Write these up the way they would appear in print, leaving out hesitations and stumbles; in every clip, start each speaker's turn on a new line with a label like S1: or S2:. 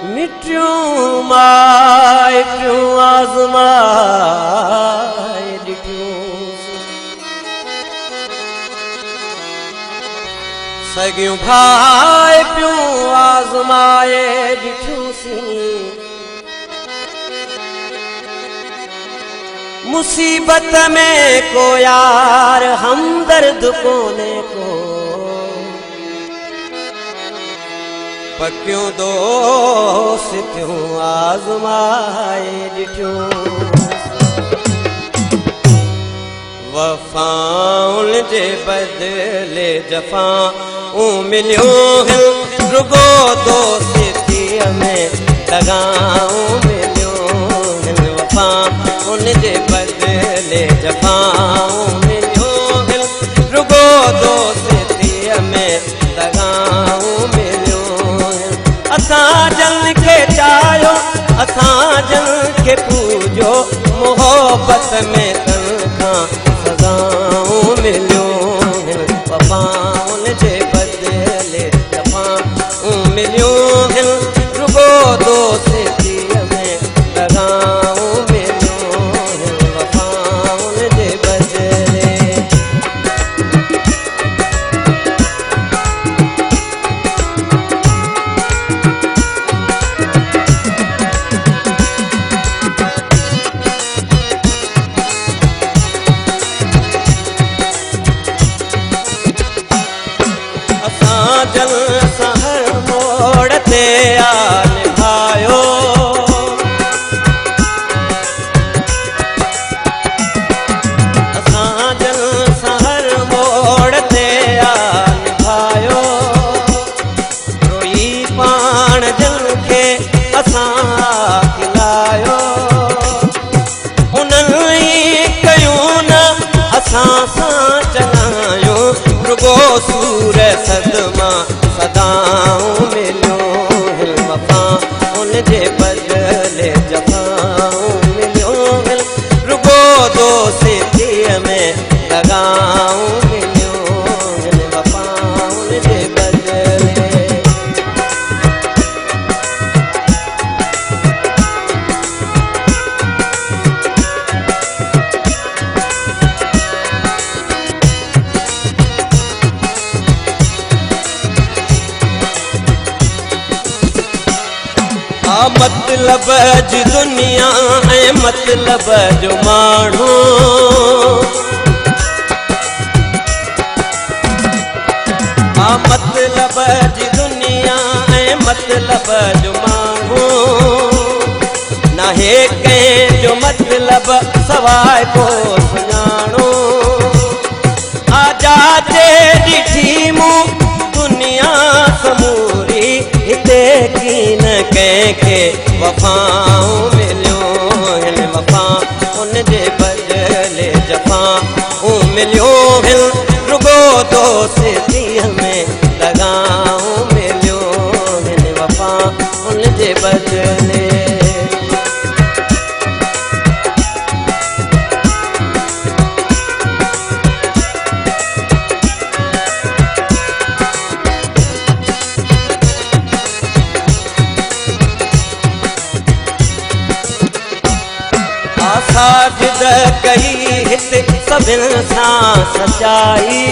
S1: मिटियूं माइटियूं आज़माए ॾिठियूं सॻियूं भाई पियूं आज़माए ॾिठियूंसीं मुसीबत में को यार हमदर्द कोने को पक्कियूं दोस्तियूं आज़माए ॾिठियूं वफ़ाउन जे बदिले जफ़ाऊं मिलियूं रुगो दोस्तीअ में दगाऊं मिलियूं वफ़ाउन जे बदिले जफ़ाऊं मिलियूं रुगो दोस्तीअ में दगाऊं असां जन खे चाहियो असां जन खे पूजो मोहब्बत में तनखां सज़ाऊं मिलियूं वफ़ाउन जे बदिले जफ़ाऊं मिलियूं रुगो दोस्तीअ में दगाऊं मिलियूं वफ़ाउन जे बदिले जल सहर मोड़ ते आल भायो असां जल सहर मोड़ ते आल भायो रोई पाण जल खे असां खिलायो उन्हनि कयूं न असां सां चलायूं रुगो सूर सदमा सदाऊं मिलियूं वफ़ाउन जे बदिले जफ़ाऊं मिलियूं रुगो दोस्तीअ में दगाऊं मिलियूं वफ़ाउन जे बदिले मतलब जी दुनिया ऐं मतलब जो माण्हू मतलब जी दुनिया ऐं मतलब जो माण्हू नाहे कंहिंजो मतलब सवाइ को सुञाणो आजादे ॾिठी मूं दुनिया समूरी हिते कीन कंहिंखे वफ़ाऊं मिलियूं वफ़ाउन जे बदिले जफ़ाऊं मिलियूं रुगो दोस्तीअ में दगाऊं मिलियूं वफ़ाउन जे बदिले साजिद कई हिते सभिनि सां सचाई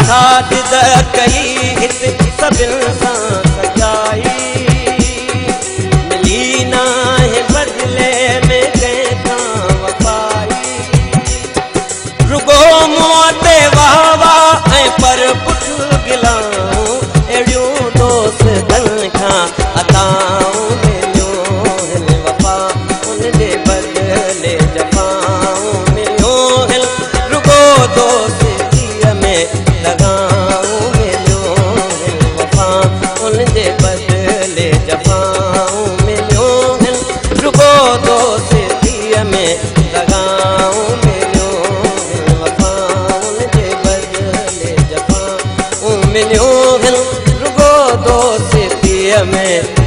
S1: साजिद कई हिते सभिनि सां सचाई मिली नाहे बदिले में कंहिंखां वफ़ाई रुगो मुंहं ते वाह वाह ऐं पर पुठ गिलाऊं अहिड़ियूं दोस्तनि खां अताऊं मिलियूं वफ़ाउन जे बदिले जफ़ाऊं मिलियूं रुगो दोस्तीअ में दगाऊं मिलियूं वफ़ाउन जे बदिले जफ़ाऊं मिलियूं रुगो दोस्तीअ में दगाऊं मिलियूं वफ़ाउन जे बदिले जफ़ाऊं मिलियूं रुगो दोस्तीअ में